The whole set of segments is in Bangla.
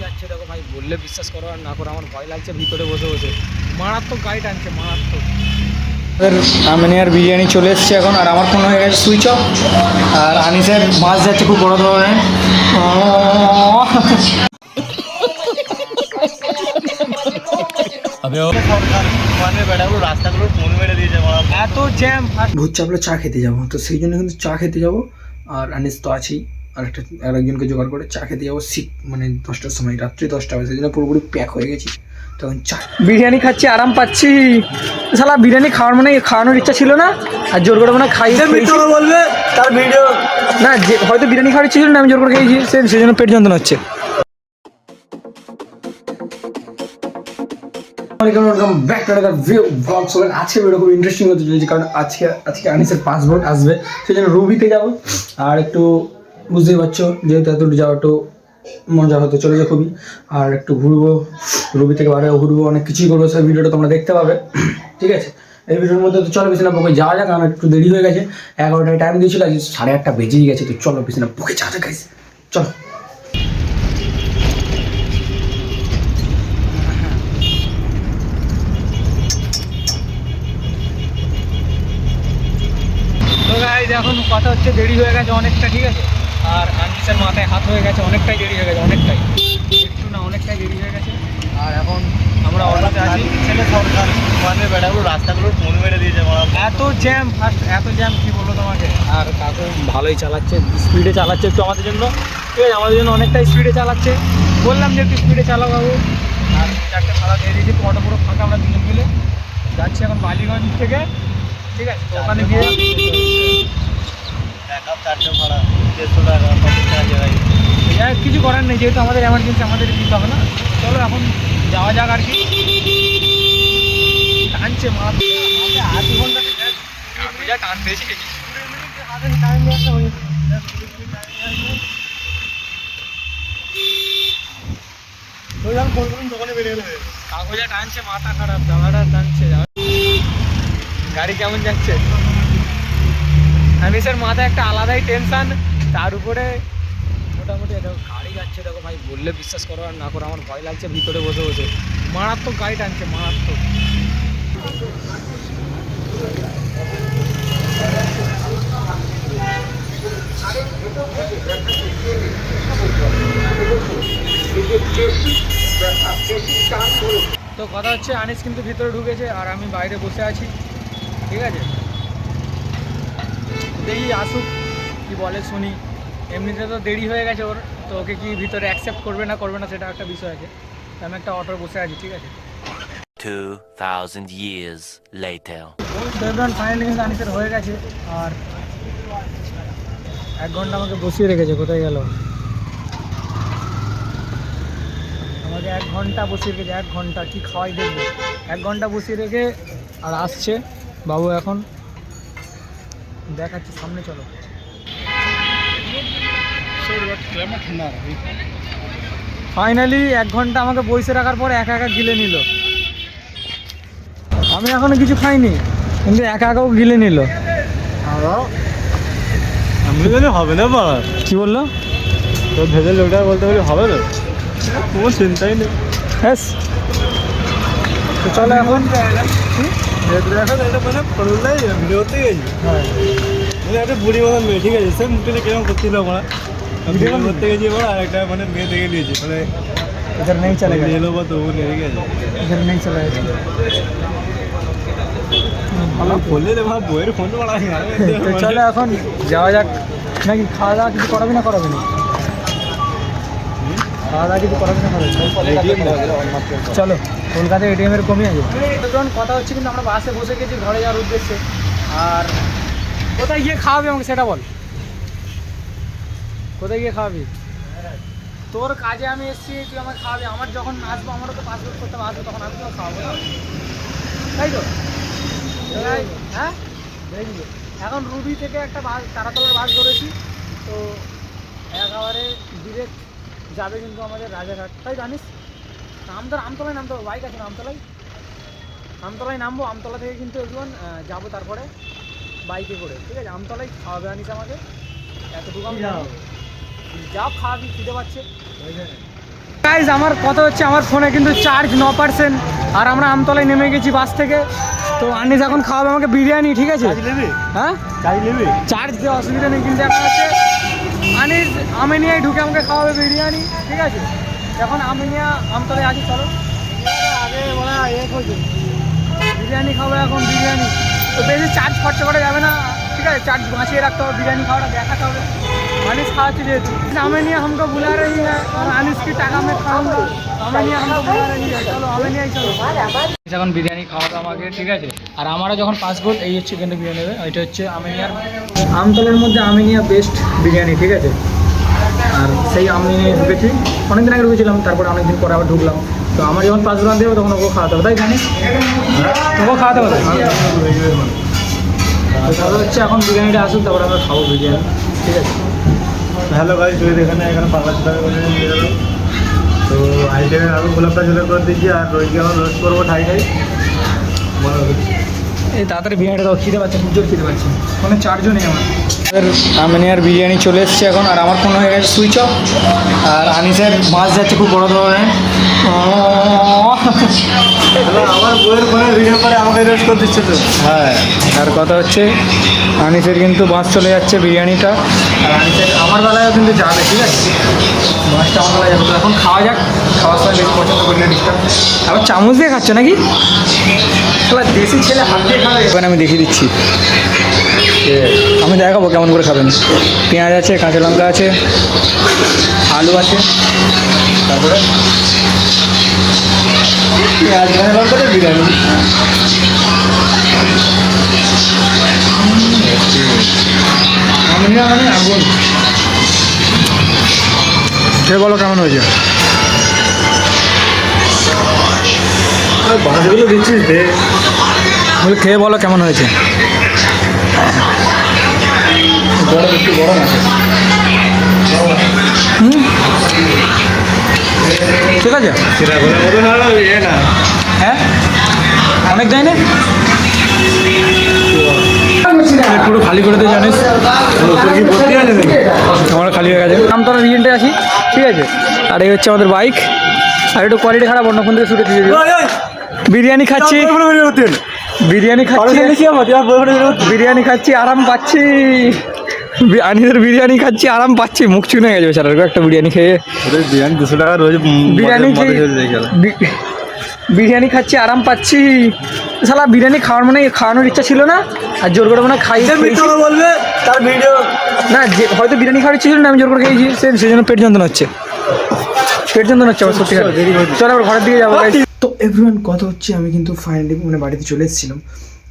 যাচ্ছে দেখো ভাই, বললে বিশ্বাস করো আর না করো, আমার ভয় লাগছে ভিতরে বসে বসে। মারাত্মক গাড়ি টানছে, মারাত্মক। আমি আর বিরিয়ানি চলে এসছে এখন, আর আমার ফোন হয়ে গেছে সুইচ অফ। আর আনিসের মাছ যাচ্ছে খুব বড় ধরনের। রাস্তাগুলো ফোন মেরে দিয়েছে, এত জ্যাম। ভূত চাপলে চা খেতে যাবো, তো সেই জন্য কিন্তু চা খেতে যাবো। আর আনিস তো আছেই, আরেকজনকে জোগাড় করে চা খেতে যাবো। মানে 10টার সময়, রাত্রি 10টা বাজে, সেই জন্য পুরোপুরি প্যাক হয়ে গেছি। তখন চা বিরিয়ানি খাচ্ছি, আরাম পাচ্ছি। শালা বিরিয়ানি খাওয়ার মানে খাওয়ানোর ইচ্ছা ছিল না, আর জোর করে মানে খাই বলবে তার ভিডিও না, যে হয়তো বিরিয়ানি খাওয়ার ইচ্ছা ছিল না, আমি জোর করে খেয়েছি, সেই জন্য পেট যন্ত্রণা হচ্ছে। আজকে ভিডিও খুব ইন্টারেস্টিং হতে চলেছে, কারণ আজকে আনিসের পাসপোর্ট আসবে, সেই জন্য রুবিতে যাবো। আর একটু বুঝতেই পারছো, যেহেতু এতটুকু যাওয়া একটু মজা হতে চলেছে খুবই। আর একটু ঘুরবো, রুবি থেকে বাইরে ঘুরবো, অনেক কিছুই করবো, সেই ভিডিওটা তোমরা দেখতে পাবে। ঠিক আছে, এই ভিডিওর মধ্যে তো চলো বেশি না বকে যাওয়া যাক, কারণ একটু দেরি হয়ে গেছে। 11টায় টাইম দিয়েছিল, আজ 8:30 বেজেই গেছে। তো চলো বেশি না বকে যাওয়া যাক গাইস, চলো। তো গাইস এখন কথা হচ্ছে, দেরি হয়ে গেছে অনেকটা, ঠিক আছে। আর আনিসের মাথায় হাত হয়ে গেছে, অনেকটাই দেরি হয়ে গেছে, অনেকটাই, একটু না অনেকটাই দেরি হয়ে গেছে। আর এখন আমরা অটোতে আছি। ছেলে সরকার মানে বেড়াগুলো রাস্তাগুলো ফোন মেরে দিয়েছে, এত জ্যাম, ফার্স্ট এত জ্যাম কি বলবো তোমাকে। আর কাকু ভালোই চালাচ্ছে, স্পিডে চালাচ্ছে একটু আমাদের জন্য, ঠিক আছে, আমাদের জন্য অনেকটাই স্পিডে চালাচ্ছে। বললাম যে একটু স্পিডে চালাও বাবু। আর 4টে ভাড়া দিয়ে দিয়েছি, অটো পুরো ফাঁকা, আমরা দুজন মিলে যাচ্ছি এখন বালিগঞ্জ থেকে, ঠিক আছে। তো ওখানে গিয়ে ভাড়া 150 টাকা 50 টাকা জায়গায় কিছু করার নেই, যেহেতু আমাদের এমার্জেন্সি, আমাদের দিতে হবে না। চলো এখন যাওয়া যাক আর কি। টানছে মা, 8 ঘন্টা যা টানতেছি। কাগজে টানছে, মাথা খারাপ, জামাটা টানছে। গাড়ি কেমন যাচ্ছে, আনিসের মাথায় একটা আলাদাই টেনশন, তার উপরে মোটামুটি দেখো গাড়ি যাচ্ছে দেখো ভাই, বললে বিশ্বাস করো আর না করো, আমার ভয় লাগছে ভিতরে বসে বসে। মারাত্মক গাড়ি টানছে, মারাত্মক। তো কথা হচ্ছে, আনিস কিন্তু ভিতরে ঢুকেছে আর আমি বাইরে বসে আছি, ঠিক আছে। দেখি আসুক, কি বলে শুনি। এমনিতে তো দেরি হয়ে গেছে ওর, তো ওকে কি ভিতরে অ্যাকসেপ্ট করবে না সেটা একটা বিষয় আছে। তো আমি একটা অটো বসে আছি, ঠিক আছে। 2000 years later. ফাইনালি কিন্তু আনিসের হয়ে গেছে, আর 1 ঘন্টা আমাকে বসিয়ে রেখেছে। কোথায় গেল? আমাকে 1 ঘন্টা বসিয়ে রেখেছে, 1 ঘন্টা কি খাওয়াই দেখবো। 1 ঘন্টা বসিয়ে রেখে আর আসছে বাবু, এখন দেখাচ্ছি, সামনে চলো। ফাইনালি 1 ঘন্টা আমাকে বসে রাখার পর একা একা গিলে নিল। আমি এখনো কিছু খাইনি, কিন্তু একা একাও গিলে নিল। আমি জানি হবে না বা কি বললো? তো ভেজে লোকটা বলতে পারি হবে না, কোনো চিন্তাই নেই। হ্যাঁ, তো চলো এখন। মানে পড়লাই ভিডিওতে গেছি, মানে একটা বুড়ি মতন মেয়ে, ঠিক আছে, সে মুখে কেমন করছিল আমরা ভিডিও করতে গেছি, এবার আর একটা মানে মেয়ে দেখে নিয়েছি, মানে इधर नहीं चलेगा, এলো বা তবু নেই, ঠিক আছে, इधर नहीं चलेगा। বললে রে ভাই বইয়ের ফোন তো বাড়া তো চলো এখন যাওয়া যাক। নাকি খাওয়া দাওয়া কিছু করাবি না? করাবি না খাওয়া দাওয়া কিছু করাবি না? চলো, কলকাতায় এটিএমের কমই আছে। যখন কথা হচ্ছে, কিন্তু আমরা বাসে বসে গেছি ঘরে যাওয়ার উদ্দেশ্যে। আর কোথায় গিয়ে খাওয়াবি আমাকে সেটা বল, কোথায় গিয়ে খাওয়াবি? তোর কাজে আমি এসেছি, তুই আমার খাওয়াবি। আমার যখন আসবো, আমারও তো পাসপোর্ট করতে আসবো, তখন আমি তো খাওয়াবো না, তাই তো? হ্যাঁ, এখন রুবি থেকে একটা বাস, তারাতলার বাস ধরেছি, তো একেবারে ডিরেক্ট যাবে কিন্তু আমাদের রাজারহাট, তাই জানিস। আমতলায় নামতে হবে, বাইক আছে না আমতলায় নামবো। আমতলা থেকে কিন্তু একজন যাবো, তারপরে বাইকে করে, ঠিক আছে। আমতলায় খাওয়াবে আনিস আমাকে, এতটুকু আমি যাও খাওয়াবি, খিদে পাচ্ছে। গাইজ আমার কথা হচ্ছে আমার ফোনে কিন্তু চার্জ 9%, আর আমরা আমতলায় নেমে গেছি বাস থেকে। তো আনিস এখন খাওয়াবে আমাকে বিরিয়ানি, ঠিক আছে? হ্যাঁ চার্জ দেওয়া অসুবিধা নেই, কিন্তু এখন হচ্ছে আনিস আমিনিয়ায় ঢুকে আমাকে খাওয়াবে বিরিয়ানি, ঠিক আছে? এখন আমিনিয়া আমতলায় আছি, চলো আগে বলা বিরিয়ানি খাবো এখন, বিরিয়ানি তো বেশি চার্জ খরচা করা যাবে না, ঠিক আছে? চার্জ বাঁচিয়ে রাখতে হবে, বিরিয়ানি খাওয়াটা দেখাতে হবে। আনিস খাওয়াচ্ছে যেহেতু, আমিনিয়া हमको बुला रही है और আনিস की টাকা में খাওয়াবো, আমিনিয়া हमको बुला रही है, চলো আমিনিয়াই চলো। এখন বিরিয়ানি খাওয়াবে আমাকে, ঠিক আছে? আর আমারও যখন পাসপোর্ট এই হচ্ছে কিন্তু বিরিয়ানি নেবে, এটা হচ্ছে আমিনিয়ার আমতলার মধ্যে আমিনিয়া বেস্ট বিরিয়ানি, ঠিক আছে? আর সেই আমিনিয়ায় ঢুকেছি, অনেকদিন আগে ঢুকেছিলাম, তারপরে অনেকদিন পরে আবার ঢুকলাম। তো আমার যখন পাসপোর্ট দেবো তখন ওকে খাওয়াতে হবে, তাই জানিস? ওকে খাওয়াতে হবে। তাহলে হচ্ছে এখন বিরিয়ানিটা আসুক, তারপরে আমরা খাবো বিরিয়ানি, ঠিক আছে? হ্যালো গাইস, এখানে পাঁচ টাকা করে নিয়ে গেল। তো আইটেমের আলু গোলাপটা চলে করে দিচ্ছি, আর রোজকে এখন রোজ করবো ঠাই মনে হচ্ছে। এই তাড়াতাড়ি বিরিয়ানিটা দাও, খেতে পাচ্ছি, জোর খেতে পাচ্ছি, ফোনে চার্জও নেই আমার। আমিনিয়ার বিরিয়ানি চলে এসছে এখন, আর আমার ফোন হয়ে গেছে সুইচ অফ। আর আনিসের মাছ যাচ্ছে খুব বড় ধরনের। আমার বইয়ের ফোনে ভিডিও করে আমাকে রোজ করে দিচ্ছে তো। হ্যাঁ, আর কথা হচ্ছে আনিসের কিন্তু বাস চলে যাচ্ছে বিরিয়ানিটা, আর আনিসের আমার বেলায়ও কিন্তু যাবে, ঠিক আছে? মাছটা আমার বেলায় যাবে। তো এখন খাওয়া যাক, খাওয়ার সময় বেশি পছন্দ করি না ডিস্টার্ব। আবার চামচ দিয়ে খাচ্ছ নাকি? এবার দেশি ছেলে হাত দিয়ে খাবে। এখানে আমি দেখিয়ে দিচ্ছি, আমি দেখাবো কেমন করে খাবেন। পেঁয়াজ আছে, কাঁচা লঙ্কা আছে, আলু আছে, তারপরে পেঁয়াজ কাঁচা লঙ্কা দিয়ে বিরিয়ানি। আমি মানে আগুন। খেয়ে বলো কেমন হয়েছে? বাসগুলো দিচ্ছিস দে, বলে খেয়ে বলো কেমন হয়েছে? গরম একটু গরম আছে। ঠিক আছে, সেটা বলে মতো না ইয়ে না। হ্যাঁ অনেক যায় না, পুরো খালি করে দিয়ে জানিস, কি ভর্তি আছে নাকি? আমার খালি হয়ে গেছে। আমতলা রিজেন্টে আছি, ঠিক আছে? আর এই হচ্ছে আমাদের বাইক, আর একটু কোয়ালিটি খারাপ, অন্য ফোন থেকে শুটে দিয়ে দিও। বিরিয়ানি খাচ্ছি, বিরিয়ানি খাচ্ছি, বিরিয়ানি খাচ্ছি, আরাম পাচ্ছি। আনিসের বিরিয়ানি খাচ্ছি, আরাম পাচ্ছি। মুখ চুনে গেছে বেচারার একটা বিরিয়ানি খেয়ে। বিরিয়ানি 200 টাকা রোজ বিরিয়ানি বিরিয়ানি খাচ্ছি, আরাম পাচ্ছি। শালা বিরিয়ানি খাওয়ার মানে খাওয়ানোর ইচ্ছা ছিল না, আর জোর করে মানে খাই বলবে তার ভিডিও না, যে হয়তো বিরিয়ানি খাওয়ার ইচ্ছা ছিল না, আমি জোর করে খেয়েছি, সেই জন্য পেট যন্ত্রণা হচ্ছে, পেট যন্ত্রণা হচ্ছে আমার সত্যি। চলো আবার ঘরের দিকে যাবো। তো এভরিওয়ান, কথা হচ্ছে আমি কিন্তু ফাইনালি মানে বাড়িতে চলে এসেছিলাম,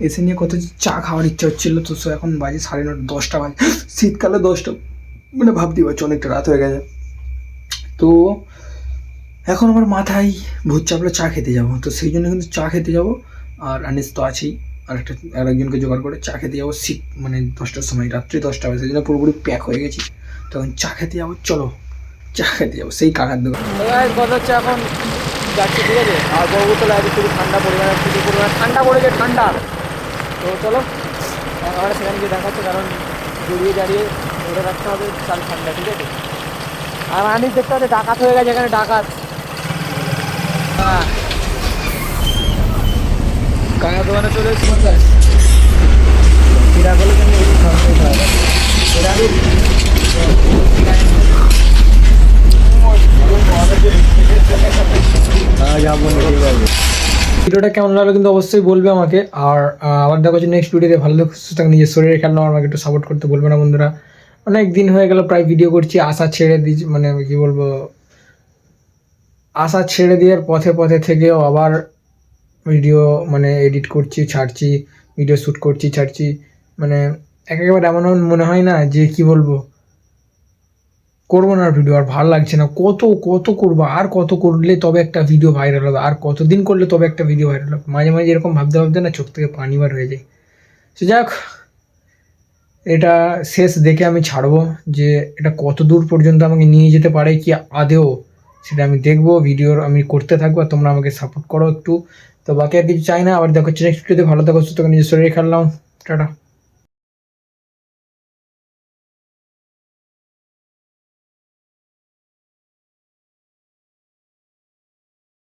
এসে নিয়ে কত চা খাওয়ার ইচ্ছা হচ্ছিলো। তো এখন বাজে 9:30, 10টা বাজে, শীতকালে 10টা মানে ভাবতেই পারছি অনেকটা রাত হয়ে গেছে। তো এখন আমার মাথায় ভূত চাপলো চা খেতে যাবো, তো সেই জন্য কিন্তু চা খেতে যাবো। আর আনিস তো আছেই, আরেকজনকে জোগাড় করে চা খেতে যাবো শীত মানে 10টার সময়, রাত্রি 10টা বাজে, সেই জন্য পুরোপুরি প্যাক হয়ে গেছি। তখন চা খেতে যাবো, চলো চা খেতে যাবো সেই কাকার দোকান। কথা হচ্ছে এখন যাচ্ছি, ঠিক আছে? আর বউতলা আছে, খুবই ঠান্ডা পরিমাণে, ঠান্ডা পড়েছে, ঠান্ডা। তো চলো আমরা সেখানে গিয়ে দেখাচ্ছে, কারণ দাঁড়িয়ে ধরে রাখতে হবে চাল ঠান্ডা, ঠিক আছে? আর আনিস দেখতে হবে ডাকাত হয়ে গেছে এখানে, ডাকাত। হ্যাঁ, কাকার দোকানে চলে এসেছি। এরা বলে ভিডিওটা কেমন লাগলো কিন্তু অবশ্যই বলবে আমাকে। আর আবার দেখো হচ্ছে নেক্সট ভিডিওতে। ভালো সুস্থ থাকুন, নিজের শরীরের খেয়াল নাও, আমাকে একটু সাপোর্ট করতে বলবে না বন্ধুরা। অনেক দিন হয়ে গেল প্রায় ভিডিও করছি, আশা ছেড়ে দিয়েছি, মানে আমি কী বলবো, আশা ছেড়ে দেওয়ার পথে পথে থেকেও আবার ভিডিও মানে এডিট করছি, ছাড়ছি, ভিডিও শ্যুট করছি, ছাড়ছি, মানে একেবারে এমন মনে হয় না যে কি বলবো, করবো না ভিডিও, আর ভালো লাগছে না। কত কত করবো, আর কত করলে তবে একটা ভিডিও ভাইরাল হবে, আর কতদিন করলে তবে একটা ভিডিও ভাইরাল হবে। মাঝে মাঝে এরকম ভাবতে ভাবতে না চোখ থেকে পানি বার হয়ে যায়। সে যাক, এটা শেষ দেখে আমি ছাড়বো যে এটা কত দূর পর্যন্ত আমাকে নিয়ে যেতে পারে কি আদেও, সেটা আমি দেখবো। ভিডিওর আমি করতে থাকবো, আর তোমরা আমাকে সাপোর্ট করো একটু। তো বাকি আর কিছু চাই না। আবার দেখো নেক্সট ভিডিওতে। ভালো থাকো, সুস্থ থাকো, নিজের শরীরে খেয়াল নাও। টাটা।